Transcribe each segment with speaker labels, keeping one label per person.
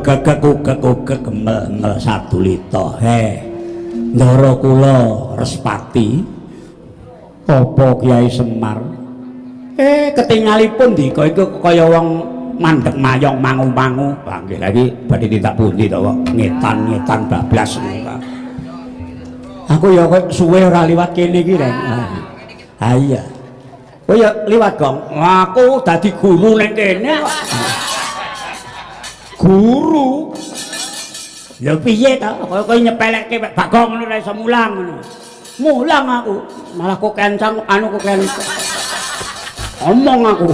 Speaker 1: ugek mel sadulita. Ndara kula Respati apa Kyai Semar ketingalipun ndika iku kaya wong mandeg mayong mangu-mangu. Lah nggih lagi badhe tindak pundi to kok ngetan-ngetan bablas. Aku ya kok suwe ora liwat kene iki Ren. Ha iya. Kowe ya liwat gong. Aku dadi guru ning kene kok. Guru. Ya piye ta? Kowe nyepelekke Bagong ngono ora iso mulang ngono. Mulang aku, malah kok kencang anu kok kencang. Omong aku.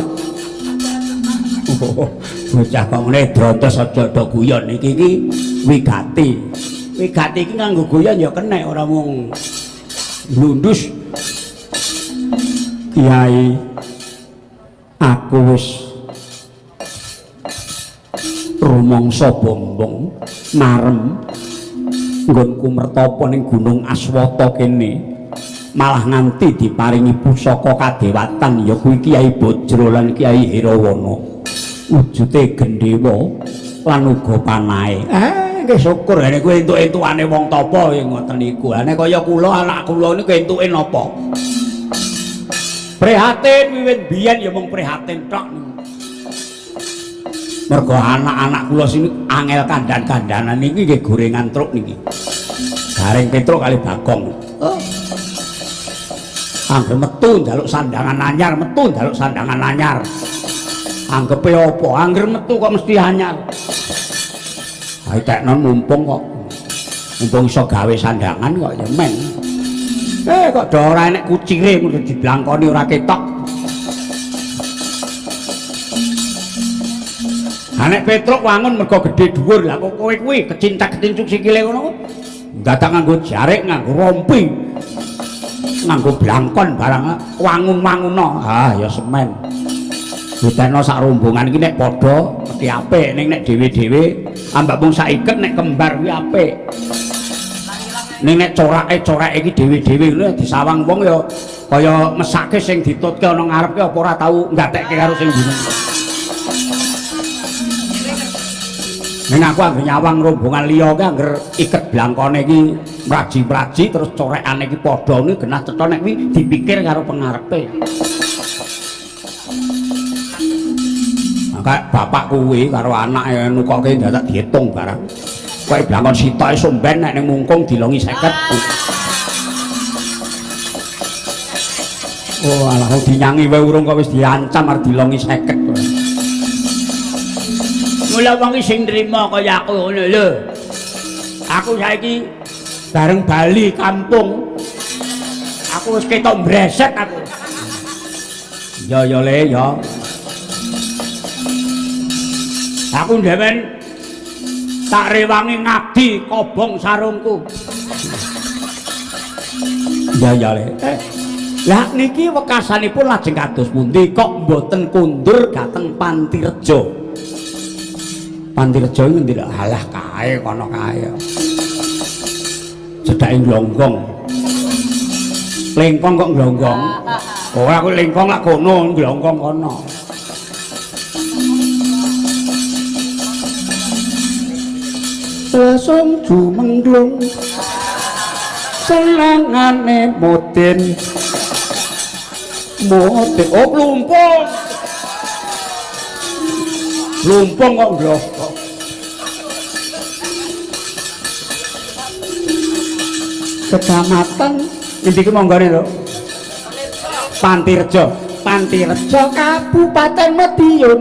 Speaker 1: Bocah kok ngene drontos aja do guyon iki wigati. Wigati iki nganggo guyon ya kenek ora mung blundus. Kiai aku wis rumangsa bombong marem nggonku mertapa ning Gunung Aswata kene malah nganti diparingi pusaka kadewatan ya kuwi Kiai Bajra lan Kiai Herawana wujude gendhewa lan uga panahe nggih syukur nek kowe entuk-entukane wong tapa ya ngoten niku nek kaya kula anak kula niku entuke napa prihatin wiwit biyen ya mung prihatin tok mergo anak-anak kula sini angel kandan-kandanan niki nggih gorengan truk niki. Garing Petruk kali Bagong. Anggere metu njaluk sandangan anyar, metu njaluk sandangan anyar. Anggepe apa? Anggere metu kok mesti anyar. Ha teknon mumpung kok. Mumpung iso gawe sandangan kok ya men. Kok do ora enek kucire mung diblangkoni ora ketok. Nek Petruk wangun mergo gedhe dhuwur lah kok kowe kuwi kecintak-kecincuk sikile ngono dadak nganggo jarik nganggo rompi nganggo blangkon barang wangun-wanguno ya semen diteno sak rombongan iki nek padha mesti apik ning nek dhewe-dhewe ambak mung sak iket nek kembar kuwi apik ning nek corake iki dhewe-dhewe ngono disawang wong ya kaya mesake sing ditutke ana ngarepke apa ora tau nggatekke karo sing bingung. Ning aku anggere nyawang rombongan liya ki anggere iket blangkone iki mraji-mraji terus corekane iki padha niku genah cetha nek kuwi dipikir karo pengarepe. Maka bapak kuwi karo anake nukoke dadak diitung barang. Kowe blangkon sitoke somben nek ning mungkung dilongi 50. Oh alah dinyangi wae urung kok wis diancam arep dilongi 50. Mula wong sing nrimo kaya aku ngono lho. Aku saiki bareng bali kampung. Aku wis ketok mbreset aku. Ya le ya. Aku ndemen tak rewangi ngabdi kobong sarungku. Ya le. Lah niki wekasanipun lajeng kados pundi kok mboten kundur dhateng Pantirejo. Pantirejo ngendi lho halah kae kono kae. Cedhake glonggong. Lengkong kok glonggong. Oh aku lengkong lak kono, glonggong kono. Langsung jumenglung. Senengane moden. Moden oh plumpung. Lumpung kok glonggong. Kecamatan endi ki monggone lho? Pantirejo. Pantirejo Kabupaten Madiun.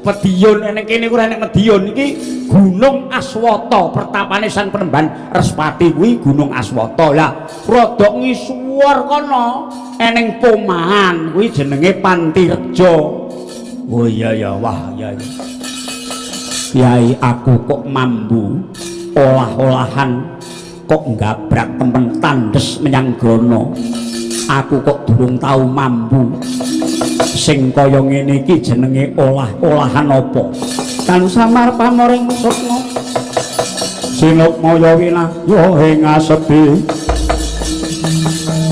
Speaker 1: Madiun nek kene ora nek Madiun iki Gunung Aswata, pertapane Sang Penemban Respati kuwi Gunung Aswata. Lah rada ngisuwur kono eneng Pomahan kuwi jenenge Pantirejo. Oh iya ya wah ya. Kiai aku kok mambu olah-olahan kok nggabrak temen tandes menyang grono. Aku kok durung tau mambu sing kaya ngene iki jenenge olah-olahan apa kan samar pamoring sukma sinuk maya winaya ing asepi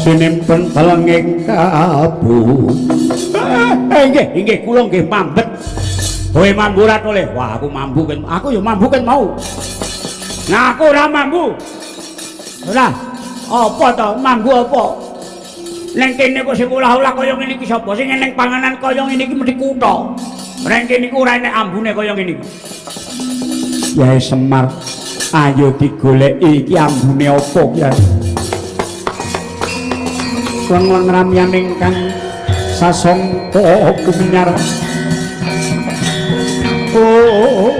Speaker 1: sinimpen telenging kabu inggih kula nggih pambet Kowe mambu ra tole. Wah, aku mambu kan. Aku ya mambu kan mau. Nah, aku ora mambu. Ora. Apa to? Mambu apa? Neng kene kok sing ulah-ulah kaya ngene iki sapa? Sing neng panganan kaya ngene iki mesti kutha. Neng kene iku ora enek ambune kaya ngene iki. Yai Semar, ayo digoleki iki ambune apa, Kyai? Wong ramyan ingkang sasongko kuminyar. Oh.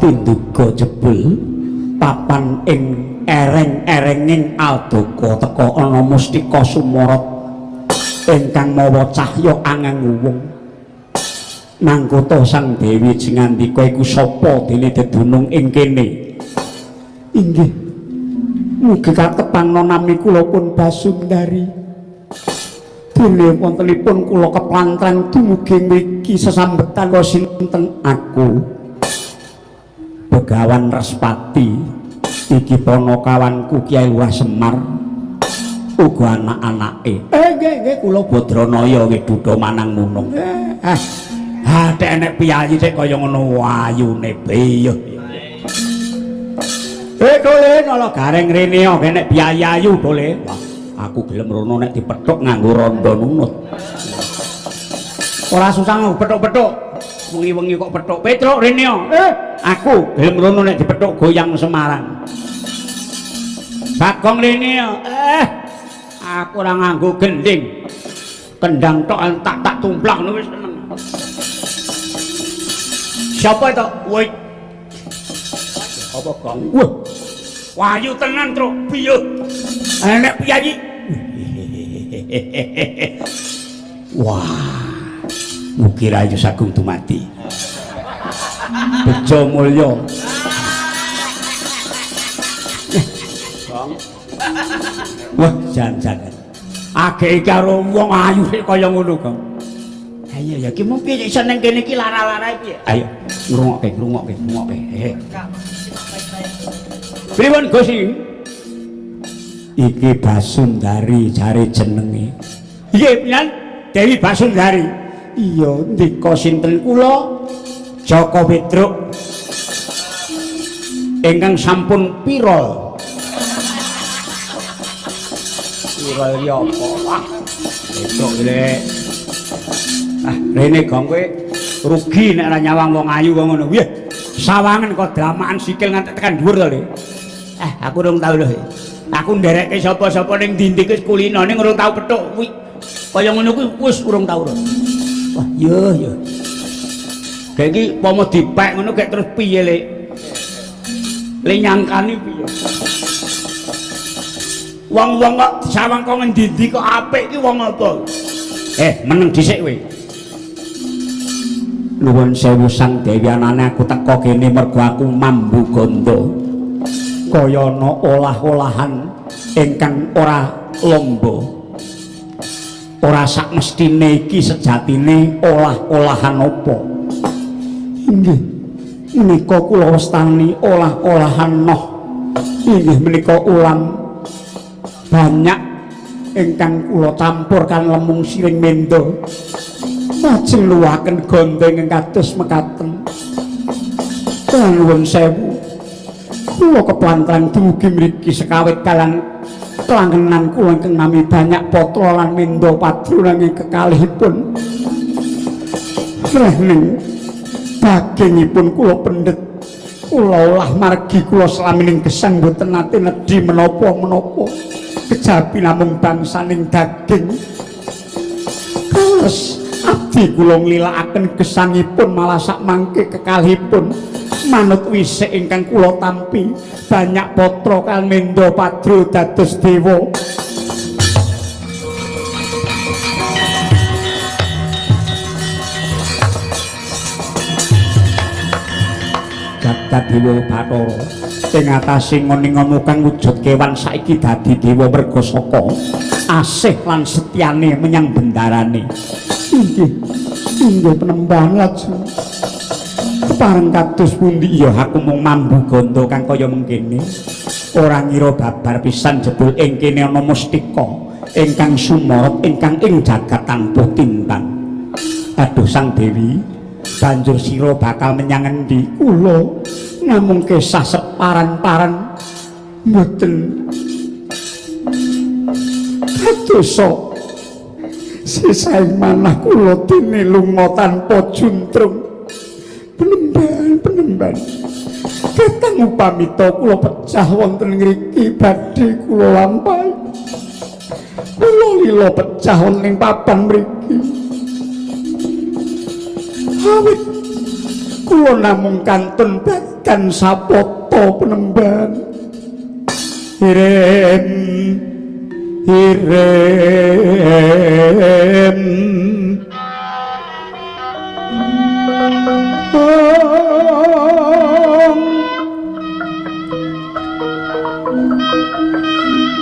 Speaker 1: Duga jebul papan ing ereng-erenging aldaka teka ana mustika sumorot ingkang mawa cahya angang wong manggota sang dewi jingandika iku sapa dene dedunung ing kene inggih mugi katepang nami kula pun Basundari dene wontenipun kula keplantran dumugi mriki sesambetan kula sinten aku Begawan Respati iki ponokawanku Kyai Lurah Semar uga anak-anake nggih kula Badranaya nggih dudha manang munung ha nek enek piyayi sik kaya ngono ayune piye Dole nala gareng rene kok nek piyayi ayu Dole aku gelem rono nek dipethuk nganggo randa nunut ora susah nggo pethuk-pethuk wengi-wengi kok pethuk Petruk rene aku gelem rono nek dipethuk goyang Semarang Bagong rene aku ora nganggo gending kendang tok tak tumplak ngono wis seneng siapa itu woi apa Gong wah wahyu tenan truk piye enek piyayi wah mugi rayu sagung dumadi bejo mulya wah jan-jan agek karo wong ayu kaya ngono Gong ayo ya ki mung piye iso ning kene iki lara-lara piye ayo ngrungokke pripun Gusti iki Basundari jare jenenge nggih pian Dewi Basundari iya ndika sinten kula Joko Petruk ingkang sampun pirol iki apa wah Petruk iki rene Gong kowe rugi nek ora nyawang wong ayu kok ngono piye sawangen kok dramakan sikil nganti tekan dhuwur to Le aku urung tau lho aku nderekke sapa-sapa ning ndi-ndi wis kulino ning urung tau pethuk kuwi kaya ngono kuwi wis urung tau lho wah yo kayak iki pomo dipek ngono kayak terus piye le nyangkani piye wong-wong kok sawang kok ngendi kok apik iki wong apa meneng dhisik kowe nuwun sewu Sang Dewi anane aku teko kene mergo aku mambu gondo kaya ana olah-olahan ingkang ora lomba ora sakmestine iki sejatine olah-olahan apa inggih menika kula wastani olah-olahan noh inggih menika ulam banyak ingkang kula campurkan lemung siring mendo lajeng luwaken gondeng ing kados mekaten nuwun sewu kula keplantran dumugi mriki sekawit kalang kelangenan kula ingkang nami banyak patra lan mendo padru nanging kekalihipun rehning dagingipun kula pendhet kula olah margi kula slamining gesang boten nate nedhi menapa-menapa kejabi namung bangsaning daging terus abdi kula nglilakaken gesangipun malah sak mangke kekalihipun manut wisik ingkang kula tampi banyak patra kang mendo padru dados dewa jagat dewa Bathara ing atase ngoning-ngono kang wujud kewan saiki dadi dewa merga saka asih lan setyane menyang bendarane inggih penembahan lajeng kepareng kados pundi ya aku mung mambu ganda kang kaya mengkene ora ngira babar pisan jebul ing kene ana mustika ingkang sumorot ingkang ing jagat tanpa tintang aduh sang dewi banjur sira bakal menyang endi kula namung kesah separan-paran mboten kadosa sisaing manah kula dene lunga tanpa juntrung penemban ketang upamita kula pecah wonten ngriki badhe kula lampahi kula lila pecah wonten ing papan mriki awit kula namung kantun bagan sapata penemban hirem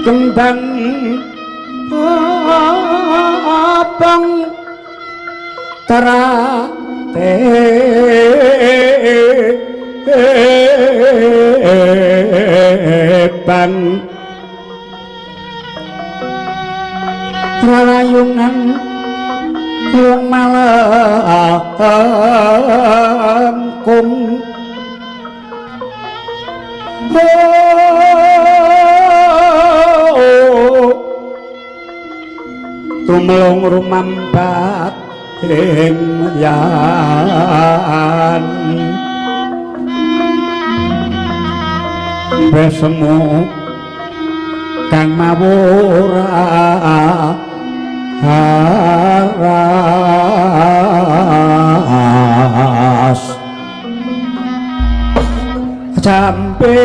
Speaker 1: kembang abang terateban rayungan wong malangkung tumlung rumambat ing yan besemu kang mawura haras campe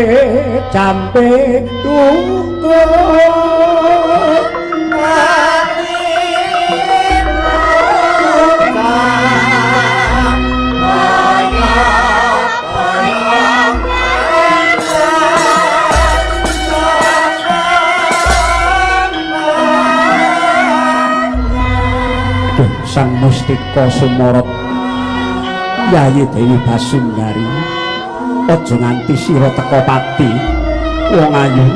Speaker 1: duka sang mustika sumorot Yayi Dewi Basundari aja nganti sira teka pati wong ayu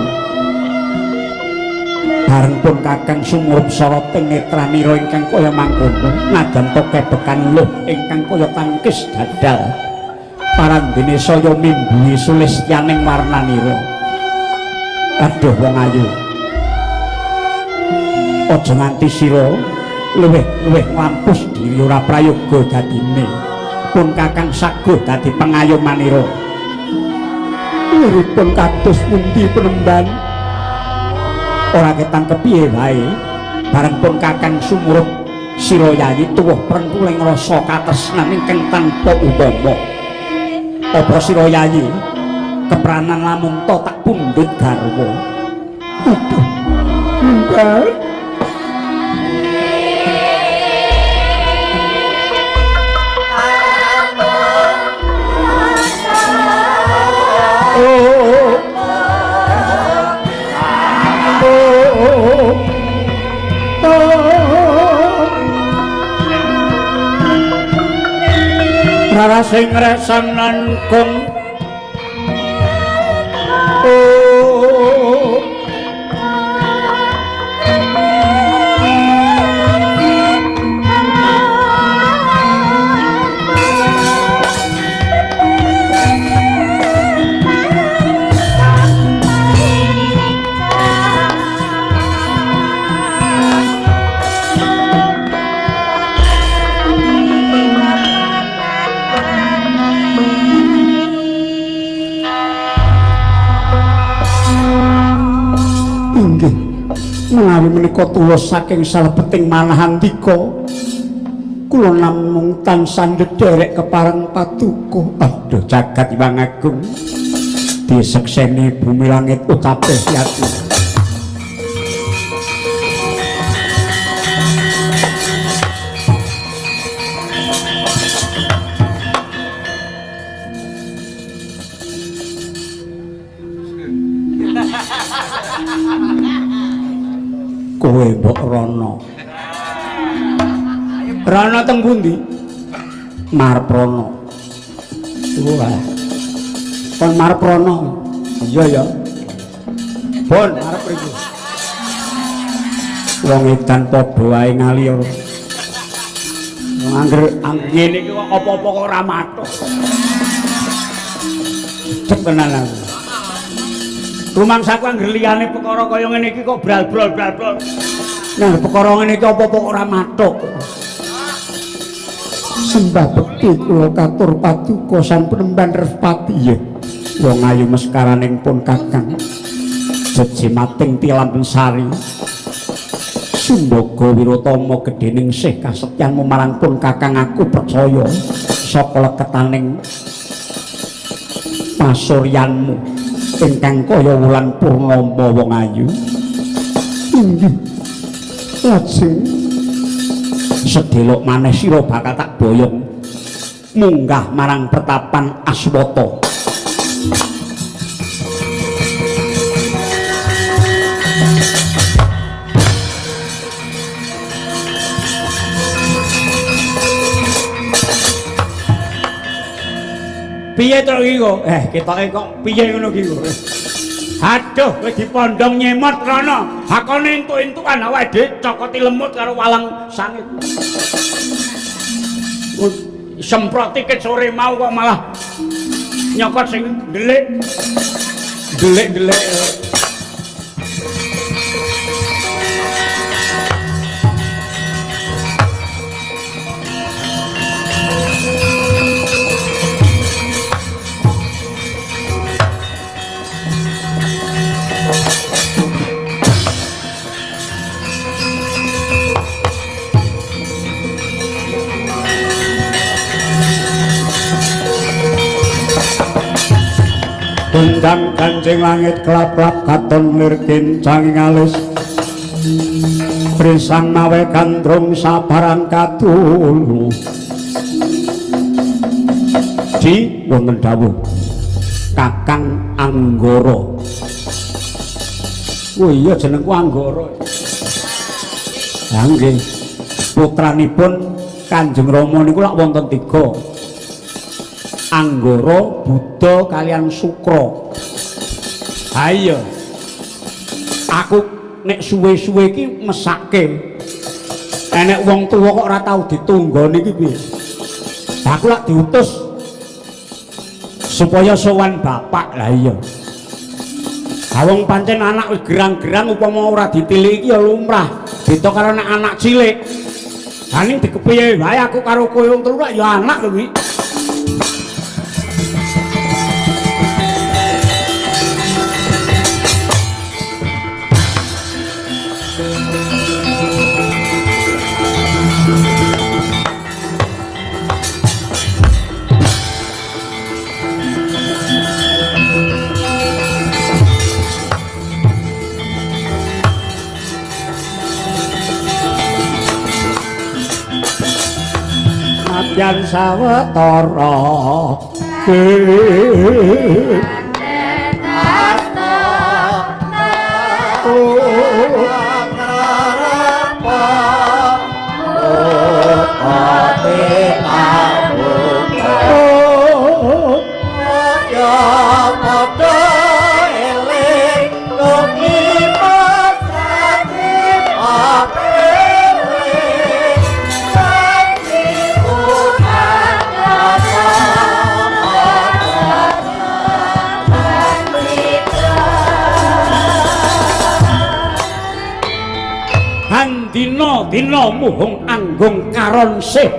Speaker 1: bareng pun kakang sumurup soroting netranira ingkang kaya mangkono najan tokebekan luh ingkang kaya tangkis dadal parandene saya mimbuhi sulistyaning warnanira aduh wong ayu aja nganti sira luwih ngampus diri ora prayoga dadine pun kakang saguh dadi pengayomanira uripun kados pundi penemban ora ketang kepiye wae bareng pun kakang sumurup sira Yayi tuwuh prengkuling rasa katresnan ingkang tanpa upama apa sira Yayi kepranan lamun to tak pundhut garwa aduh mbak Rara sing resang langkung menawi menika tulus saking salebeting manahandika kula namung tansah ndherek kepareng paduka aduh jagat Hyang Agung disekseni bumi langit ucape yati kowe mbok Rono Rono teng pundi Marprono wah kon Marprono iya ya pun arep mriki wong edan padha wae ngaliur angger ngene iki kok apa-apa kok ora matuk cek tenan aku rumangsaku angger liyane perkara kaya ngene iki kok bral-brol. Nah, perkara ngene iki apa-apa ora matuk. Sembah bekti kula katur paduka Sang Penemban Respati nggih. Wong ayu meskaraning pun Kakang. Jejimating tilampen sari. Sumbaga Wiratama gedhening sih kasetyanmu marang pun Kakang aku percaya saka leketaning pasuryanmu. Ingkang kaya wulan purnama wong ayu inggih lajeng sedelok maneh sira bakal tak boyong munggah marang pertapan Aswata piye to iki kok ketoke kok piye ngono iki kok aduh kowe dipondhong nyemot Rono hakone entuk-entukan awake dhewe cokoti lemut karo walang sangit semprot tiket sore mau kok malah nyokot sing delik Undang kancing langit kelap-kelap katon lirkin canging alis Prisang mawe gandrung sabarang kadulu di wonten dawuh Kakang Anggara oh iya jenengku Anggara nggih putranipun Kanjeng Rama niku lak wonten 3 Anggara, Buddha kalian Sukra. Ayo. Aku nek suwe-suwe iki mesake. Enek wong tuwa kok ora tau ditunggoni iki piye? Aku lak diutus supaya sowan bapak. Lah iya. Ha wong pancen anak wis gerang-gerang upama ora ditiliki ya lumrah. Beda karo anak cilik. Ha ning dikepiye wae aku karo kowe wong telu ya anak lho iki. Yan sawetara dina muhung anggung karon sih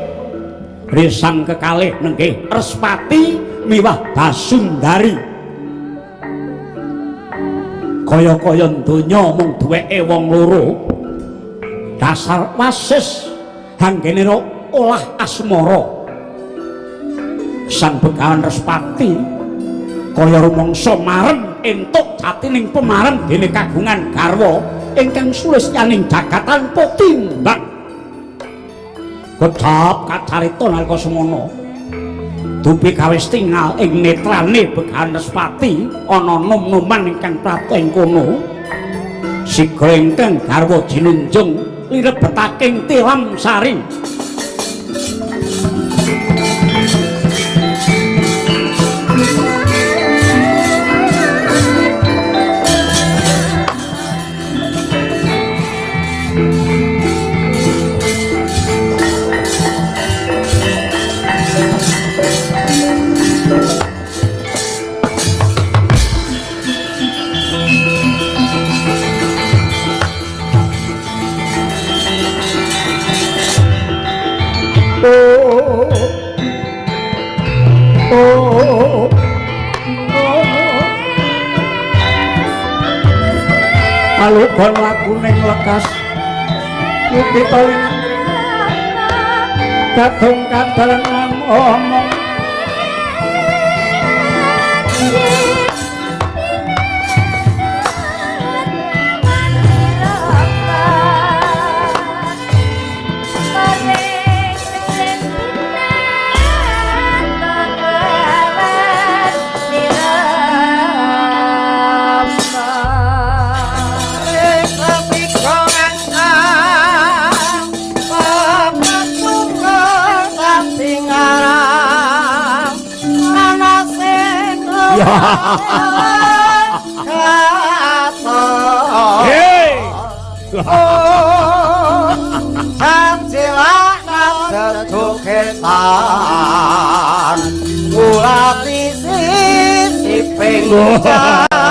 Speaker 1: risang kekalih nenggih Respati miwah Basundari kaya-kaya donya mung duweke wong loro dasar wasis hanggene olah asmara sang Begawan Respati kaya rumangsa marem entuk jatining pemarem dene kagungan garwa ingkang sulistyaning jagat tanpa timbang kedhap kacarita nalika semono dupi kawis tinggal ing netrane Begawan Respati ana nom-noman ingkang prapta ing kono sigra ingkang garwa jinunjung lirebetaking tilam sari Alugon lakuning lekas kita gadung kadalengan omong
Speaker 2: Hei, Sanjilana setuketan Ulati sisi pingjanmo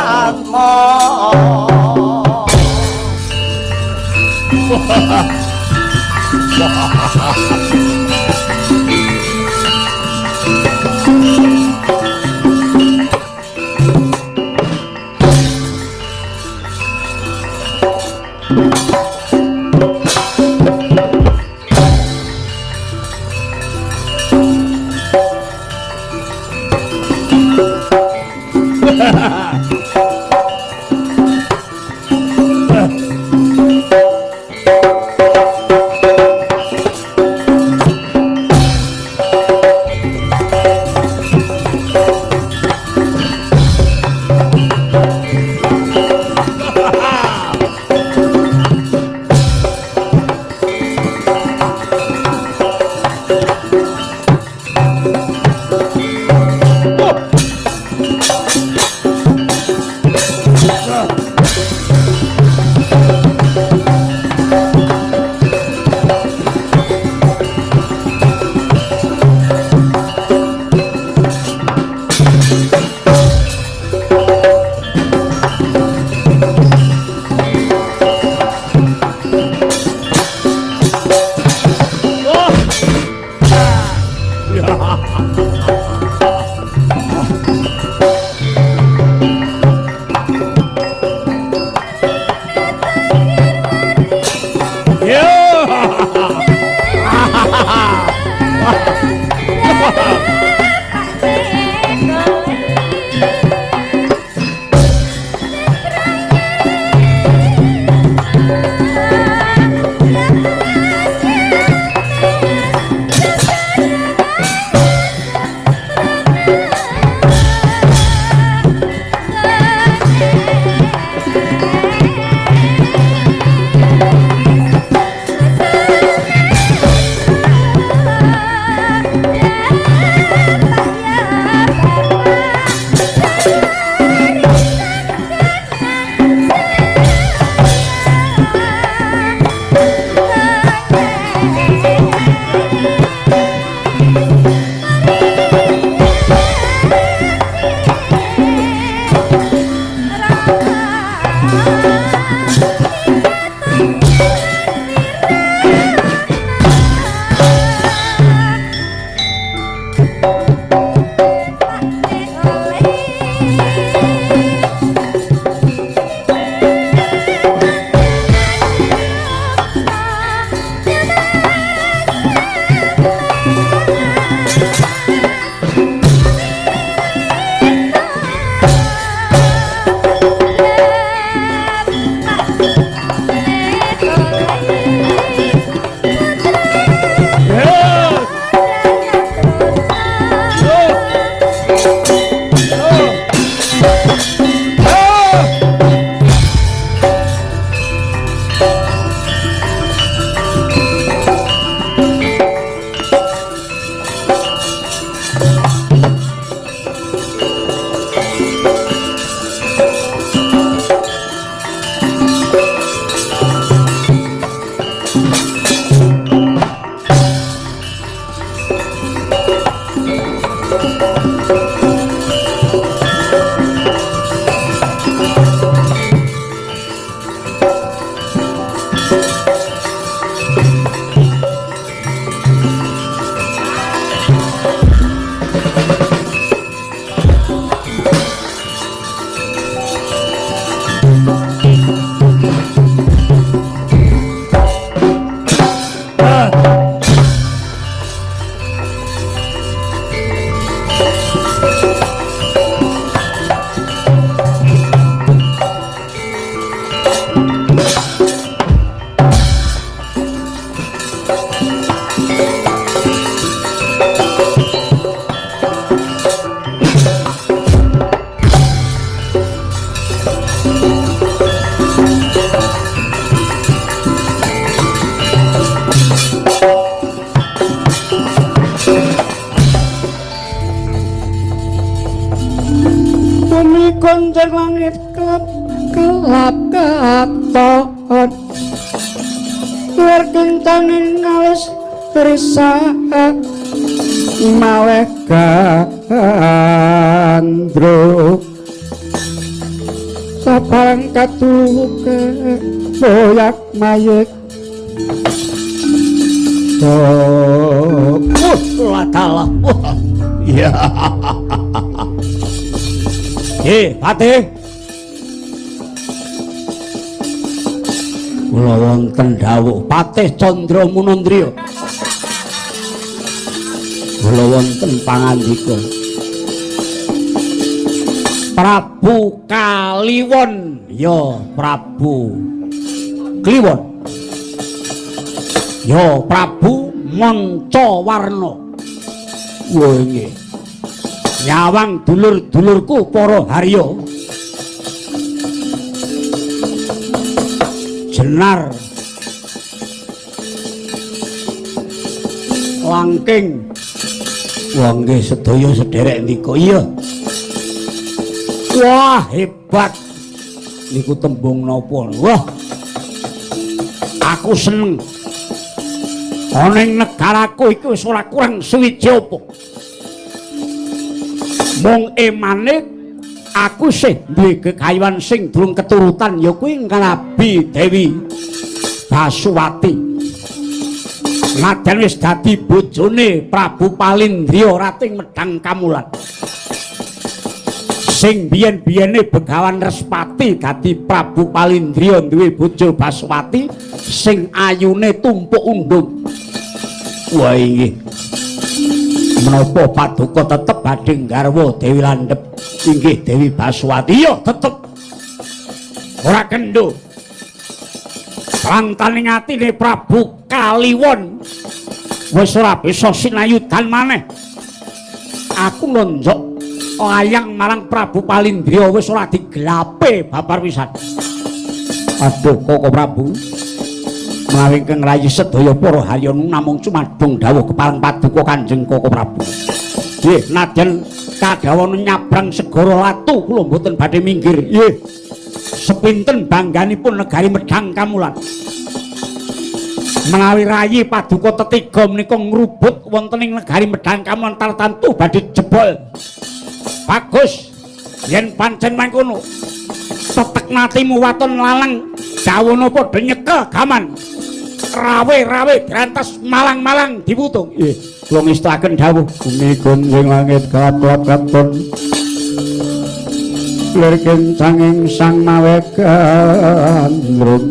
Speaker 1: bumi konjeng langit kelap kelap katon luar kencangin ngawes risa maweh gandro sabarang katuluke boyak mayek latala ya Patih kula wonten dawuh Patih Candra Munandriya kula wonten pangandika Prabu Kaliwon ya Prabu Kliwon ya Prabu Mancawarna wah nggih nyawang dulur-dulurku para harya jenar langking wah nggih sedaya sederek nika iya wah hebat niku tembung napa wah aku seneng ana ing negaraku iki wis ora kurang suwiji apa mung emane aku sih duwe kekayuan sing durung keturutan ya kuwi Nabi Dewi Basuwati nadyan wis dadi bojone Prabu Palindriya Rating Medang Kamulan sing biyen-biyene Begawan Respati dadi Prabu Palindriya duwe bojo Basuwati sing ayune tumpuk undung wah inggih menapa paduka tetep badhe garwa Dewi Landhep inggih Dewi Basuwati ya tetep ora kendho lantaning atine Prabu Kaliwon wis ora bisa sinayudan maneh aku nonjok layang marang Prabu Palindriya wis ora digelape babar pisan aduh Koko Prabu menawi ingkang rayi sedaya para harya namung cumadung dawuh kepareng paduka Kanjeng Koko Prabu. Nggih, nadyan kadawana nyabrang segara Latu kula mboten badhe minggir. Nggih. Sepinten bangganipun negari Medang Kamulan. Menawi rayi paduka tetiga menika ngrubut wonten ing negari Medang Kamulan tartamtu badhe jebol. Bagus. Yen pancen mangkono. Tetek natimu waton lalang dawana padha nyekel gaman. Rawe-rawe dirantas malang-malang diputung. Nggih, kula ngestaken dawuh bumi gunjing langit kaplap katon. Lir kencanging sang mawe gandrung.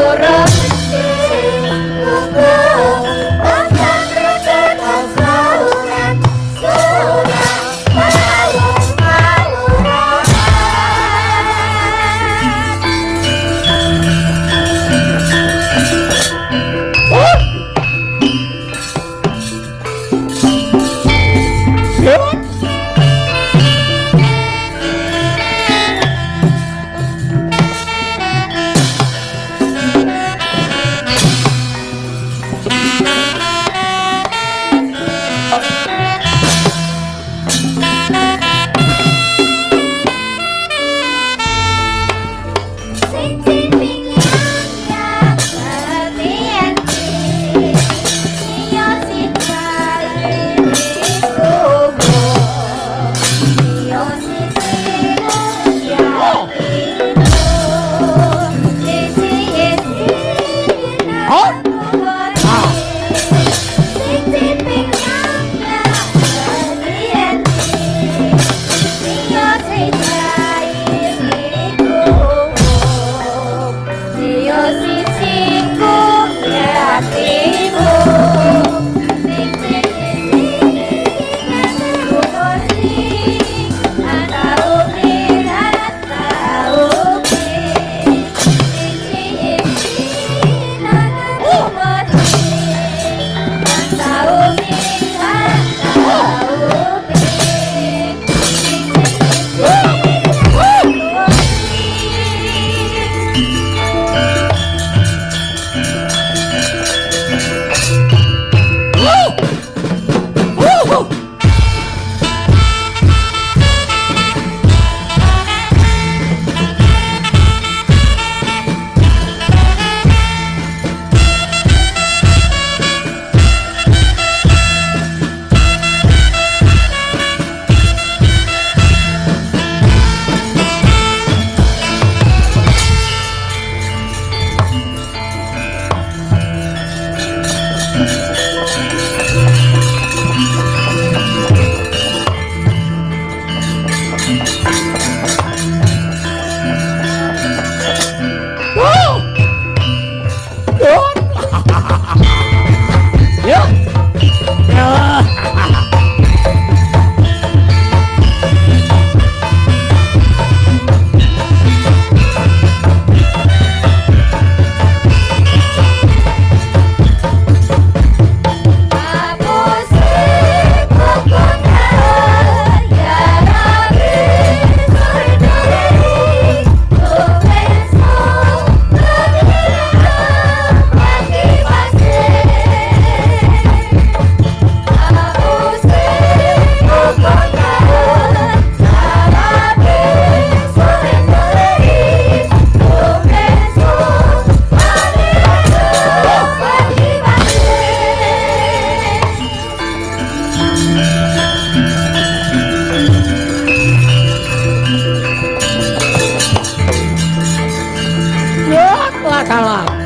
Speaker 3: Hãy subscribe cho kênh Ghiền Mì Gõ để không bỏ lỡ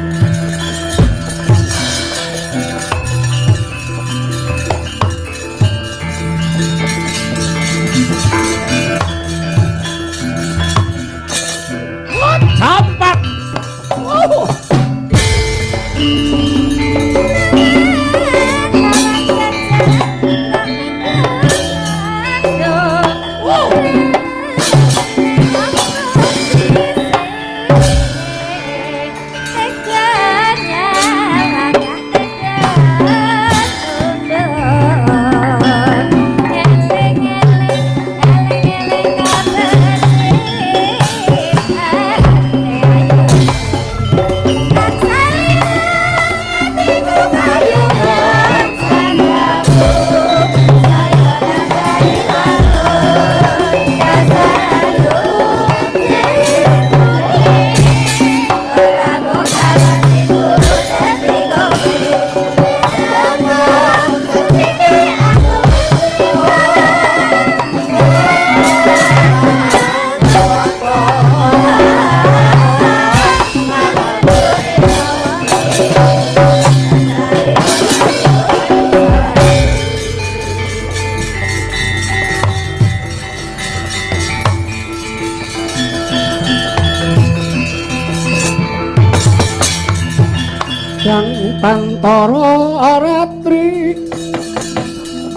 Speaker 1: yang pantara ratri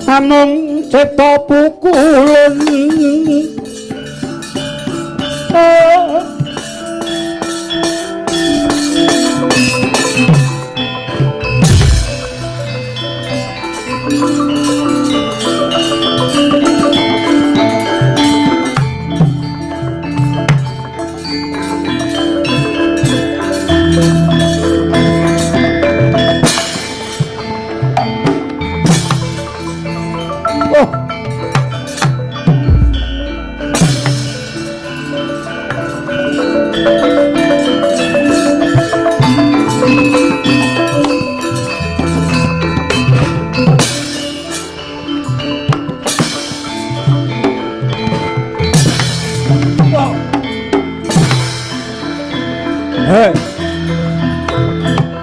Speaker 1: namung cipta pukulan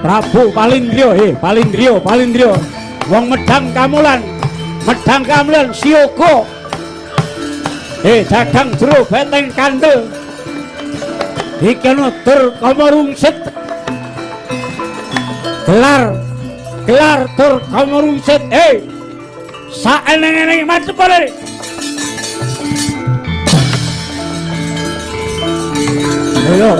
Speaker 1: Prabu Palindriyo wong medang kamulan siyoga jagang jero beteng kandel iki ana tur kamarungsit gelar tur kamarungsit saeneng-eneng macet bare yo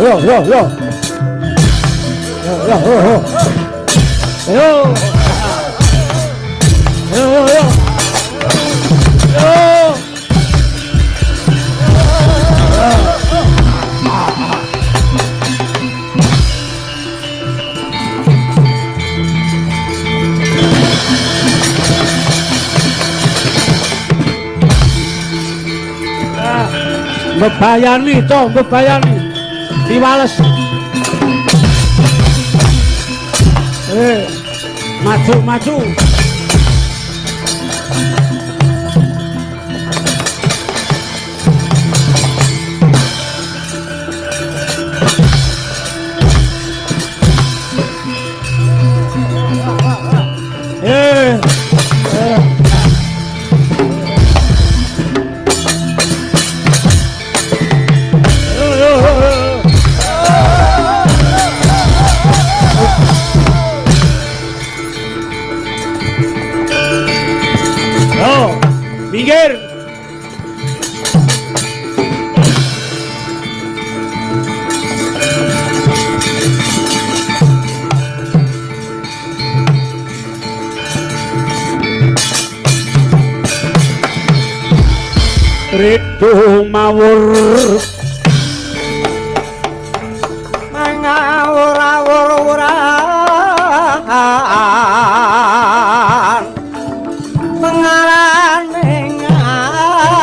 Speaker 1: bebayani diwales maju minggir Rido mawur mangawur-awur-awuran mengarane ngajure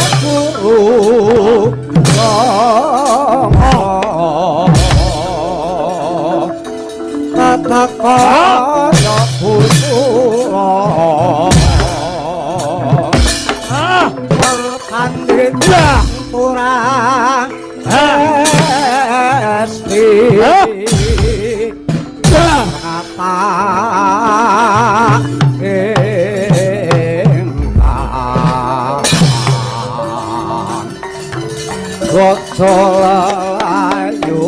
Speaker 1: kamakuru kaya busura pertanding kurang esti kata ingkang gocol ayu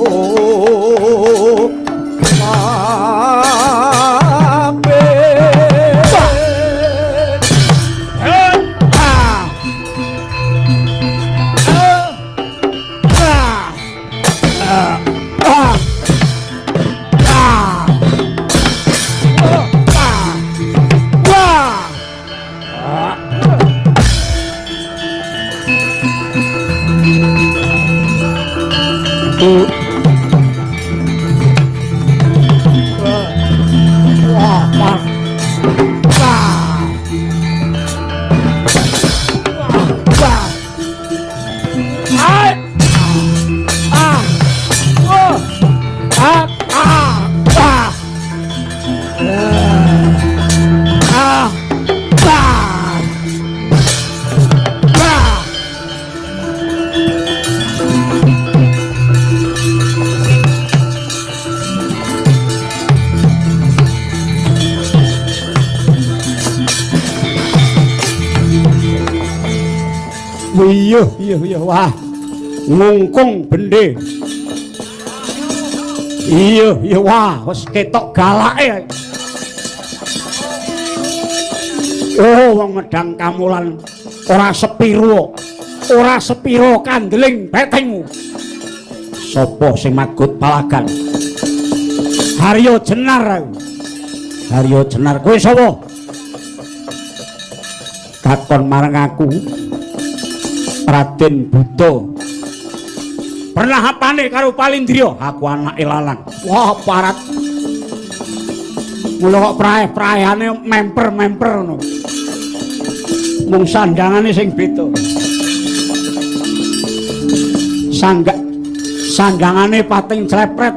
Speaker 1: Iya wah. Ngungkung bende. Iya wah wis ketok galake. Oh wong medang kamulan ora sepiro kandeling betengmu. Sopo sing magut palagan? Haryo Jenar. Haryo Jenar kowe sapa? Kakon marang aku. Raden Buta. Pernah apane karo Palindriya? Aku anake lanang. Wah, parat. Mula kok prae-praeane memper-memper ngono. Mung sandangane sing beda. Sandangane pating clepret.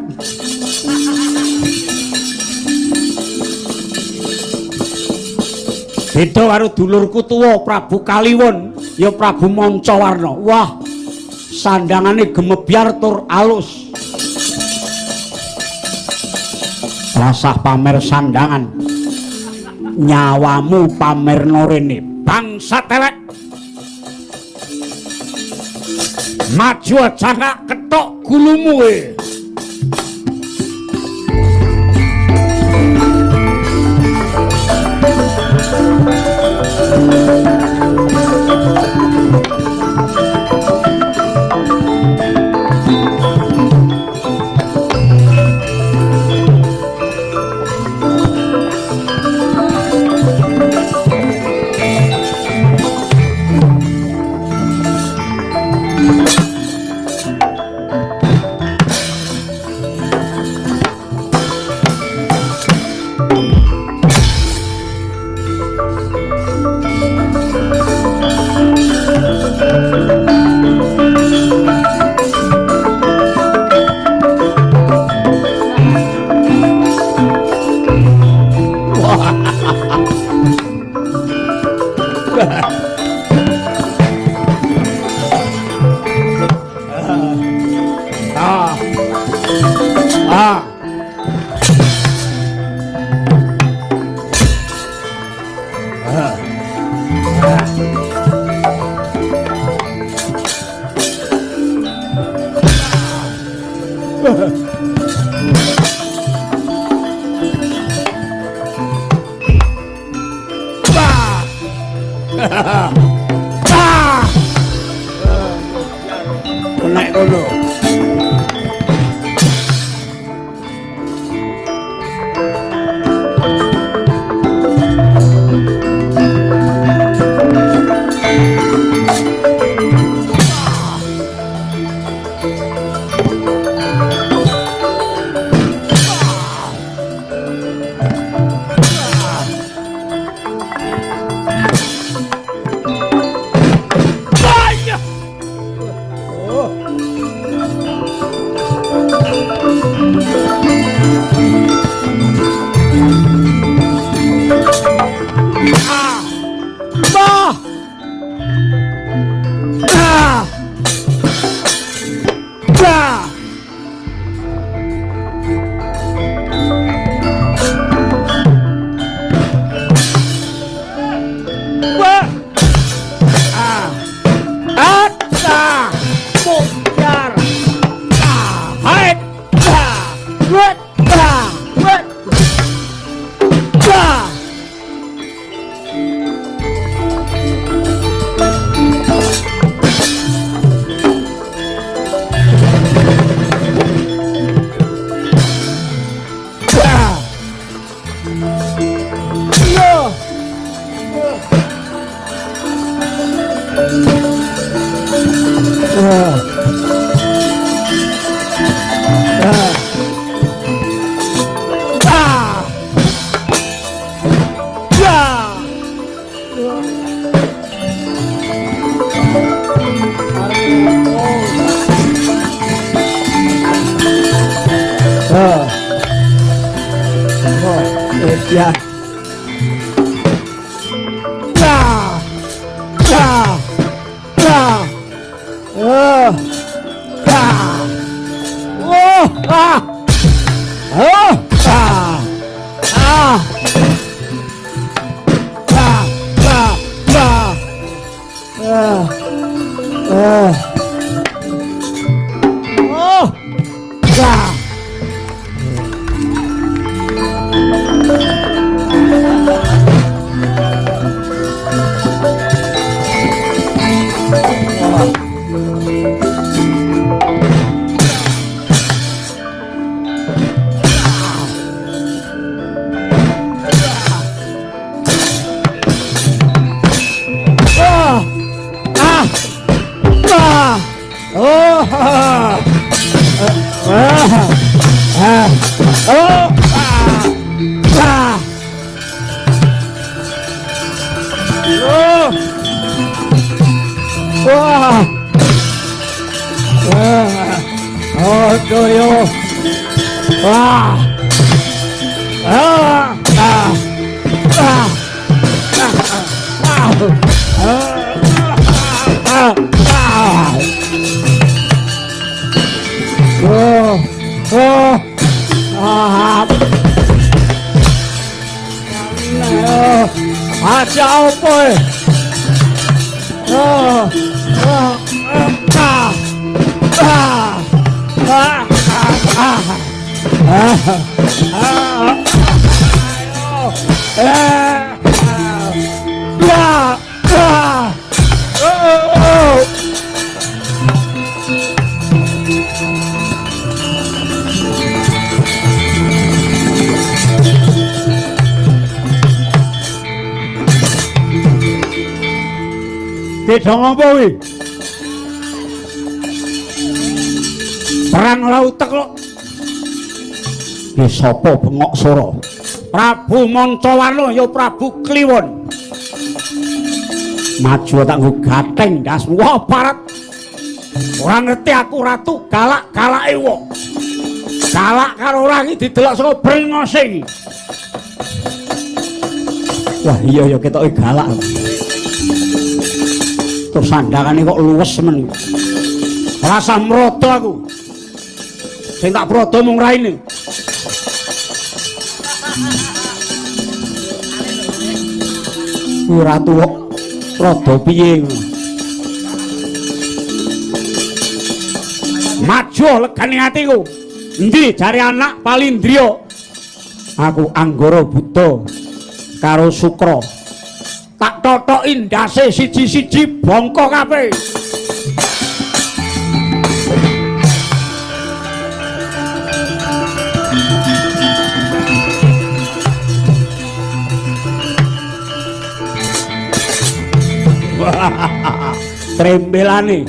Speaker 1: Beda karo dulurku tuwa Prabu Kaliwon, ya Prabu Mancawarna. Wah, sandangane gemebyar tur alus. Rasah pamer sandangan. Nyawamu pamerno rene, bangsa telek. Maju aja ketok gulumu e. Oh. Wah. Aja apa Kedong apa wi? Perang laut kok. Ki sapa bengok sora? Prabu Mancawala ya Prabu Kliwon. Maju tak nggo gateng das wah parat. Ora ngerti aku ratu galak-galake wong. Galak karo ora iki didelok saka brengose iki. Wah iya ya ketoke galak. Terus sandangane kok luwes men. Rasa mrodo aku. Sing tak prodo mung raine. Ratu kok rada piye. Maju legane atiku. Endi jare anak Palindriya? Aku Anggara Buddha karo Sukra. Tak totoki ndase siji-siji bangka kabeh. Trembelane.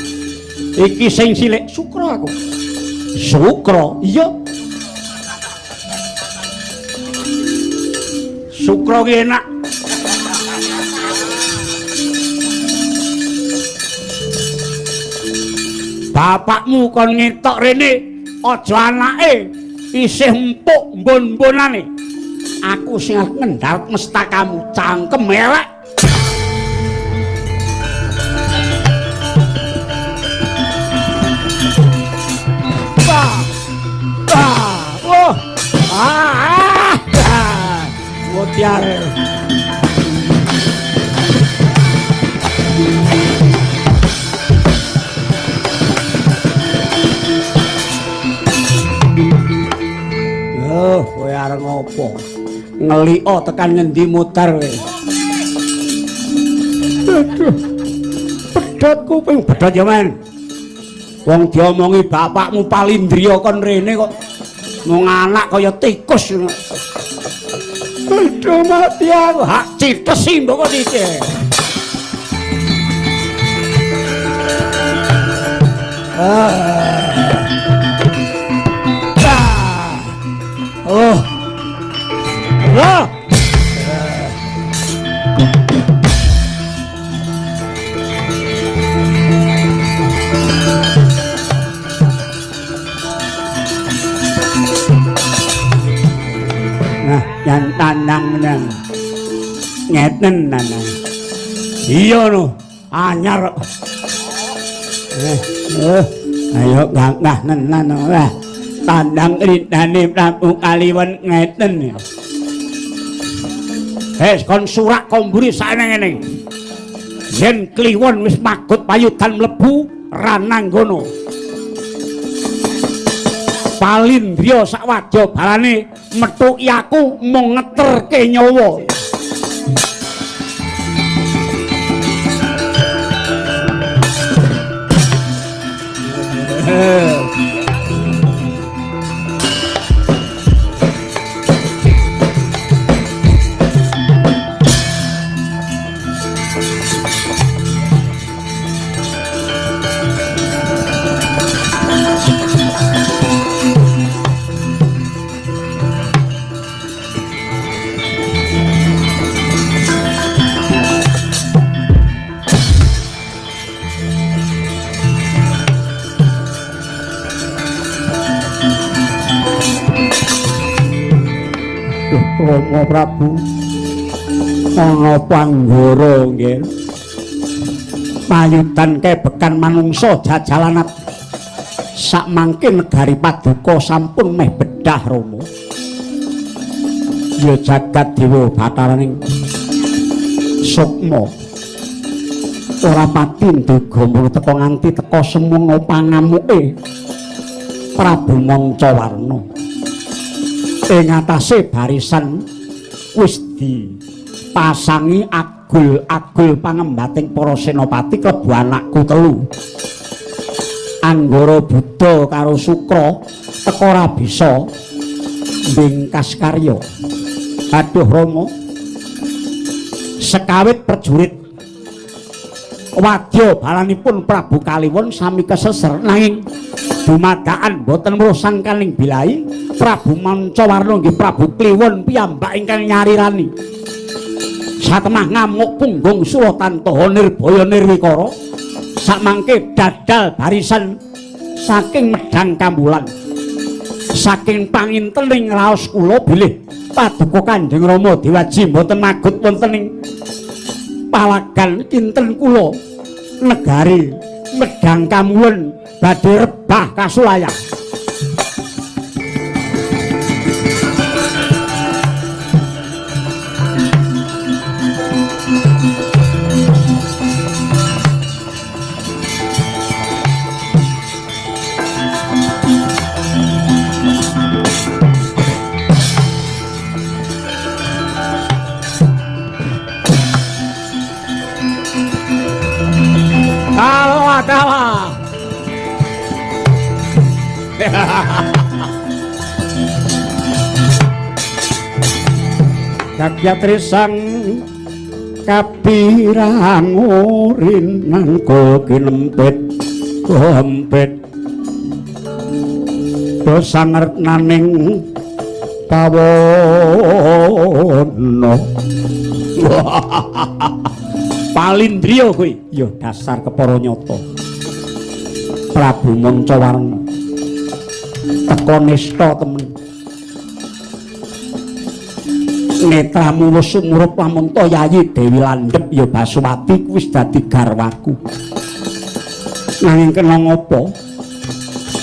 Speaker 1: Iki sing cilik Sukra aku. Sukra? Iya. Sukra ki enak. Bapakmu kon ngetok rene aja anake isih empuk mbon-mbonane. Aku sing ngendhal mestakamu cangkem elek. Mutiara. Kowe arep ngopo? Ngeliko tekan ngendi mutar kowe? Aduh. Pedhot kuping pedhot ya men. Wong diomongi bapakmu Palindriya kon rene kok mung anak kaya tikus. Aduh mati aku hak citesi mbok kok iki. Oh. Wah. Nah, yang tandang menang. Ngeten nanang. Iya no, anyar. Ayo gagah nenan lah. Tandang ridane Prabu Kliwon ngeten ya. Kon surak komburi saene ngene. yen kliwon wis magut payudan mlebu rananggono Palindriya sakwaja balane methuki aku mung ngeterke nyawa Rama Prabu ana panggara nggih payudan kebekan manungsa jajalanat sakmangke negari paduka sampun meh bedah Rama ya jagat dewa bataraning sukma ora pati nduga mung teka nganti teka semono pangamuke Prabu Mancawarna ing atase barisan wis dipasangi agul-agul pangembating para senopati klebu anakku telu Anggara Buddha karo Sukra teka ora bisa mbingkas karya aduh Rama sekawit prajurit wadya balanipun Prabu Kaliwon sami keseser nanging dumadakan boten mrusan kaning bilai Prabu Mancawarna nggih Prabu Kliwon piyambak ingkang nyarirani satemah ngamuk punggung Suratantaha nirbaya nirwikara sakmangke dadal barisan saking medhang kambulan saking pangintening raos kula bilih paduka Kanjeng Rama Dewaji mboten magut wonten ing palagan kinten kula negari medhang kamulun badhe rebah kasulayang Kalah Kakyatri sang kapirang urinang ko kinempit dosa ngertnaning pawono Palindriya kuwi ya dasar kepara nyata Prabu Mancawarna teka nista temen netramu wis sumurup lamun to Yayi Dewi Landhep ya Basuwati wis dadi garwaku nanging kena ngopo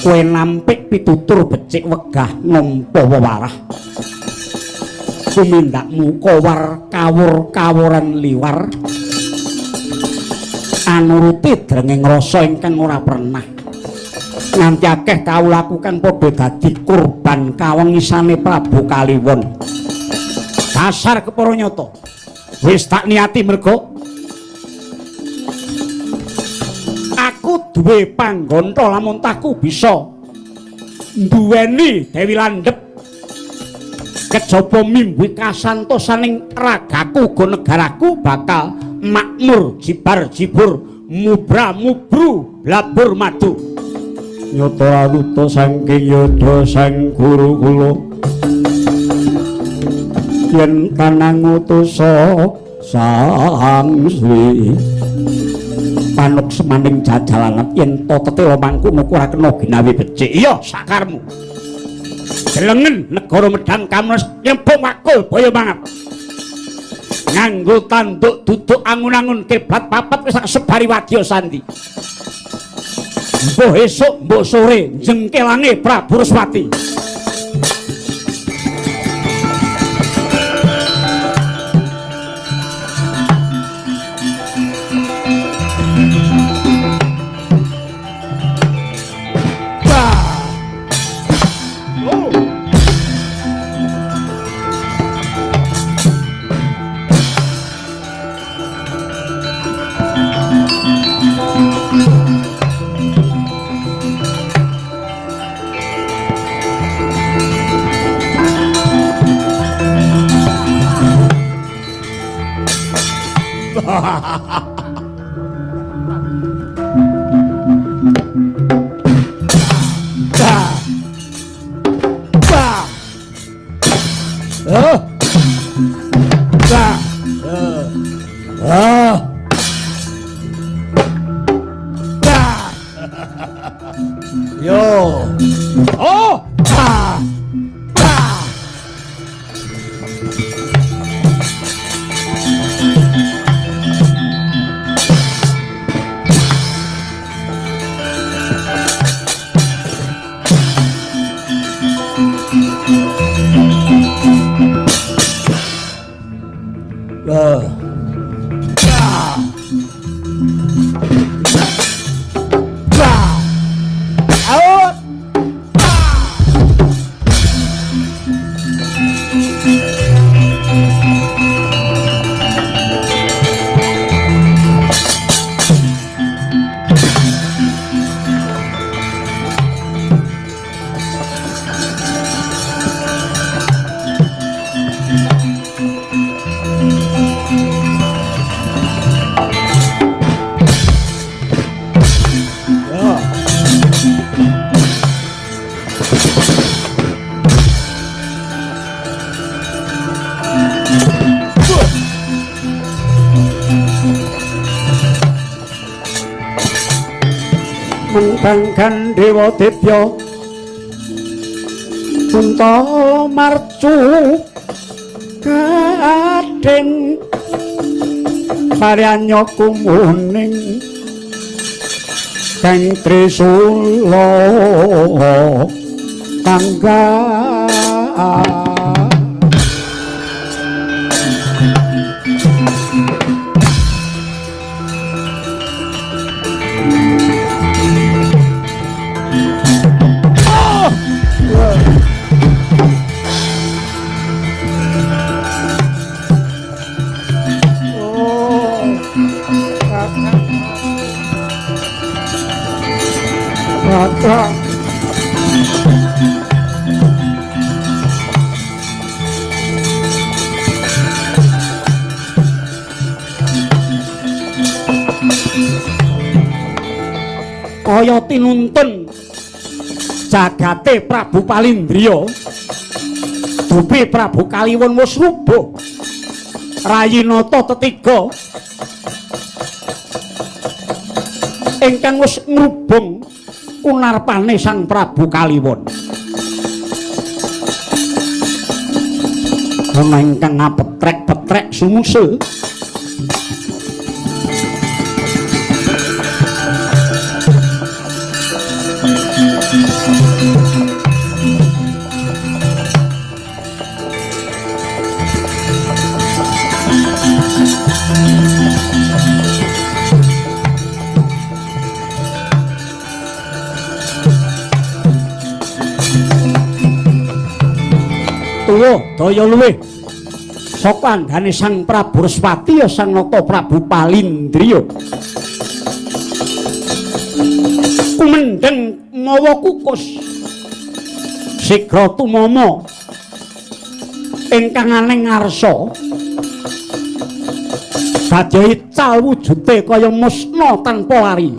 Speaker 1: kowe nampik pitutur becik wegah nampa wewarah sumindakmu kawar kawur-kawuran liwar anuruti drenging rasa ingkang ora pernah nganti akeh kawulaku kang padha dadi kurban kawengisane Prabu Kaliwon dasar kepara nyata wis tak niati merga aku duwe panggonta lamun taku bisa nduweni Dewi Landhep kejaba mimbi kasantosaning ragaku go negaraku bakal makmur jibar jibur mubra mubru blabur madu nyata aluta saking yudha sang guru kula yen tanang utusa sang sri panuk semaning jajalanan yen to tetela mangkono ora kena ginawi becik iya sakarmu delengen negara medhang kamres nyempung wakul boyo banget nganggo tanduk duduk angun-angun kiblat papat wis sebari wadya sandi mbok esuk mbok sore jengkelange Prabu Ruswati
Speaker 2: Yo.
Speaker 1: Oh. Mentangkan Dewa Debya Kunta marcu kadeng Paryanyo kumuning Kang Trisula tangga kaya tinuntun jagate Prabu Palindriya dupi Prabu Kaliwon wis rubuh Rayinata tetiga ingkang wis ngrubung kunarpane Sang Prabu Kaliwon ana ingkang ngapetrek-petrek sumuse daya luwih saka anggane Sang Prabu Respati ya Sang Nata Prabu Palindriya kumendeng mawa kukus sigra tumama ingkang aneng ngarsa dadi ical wujute kaya musna tanpa lari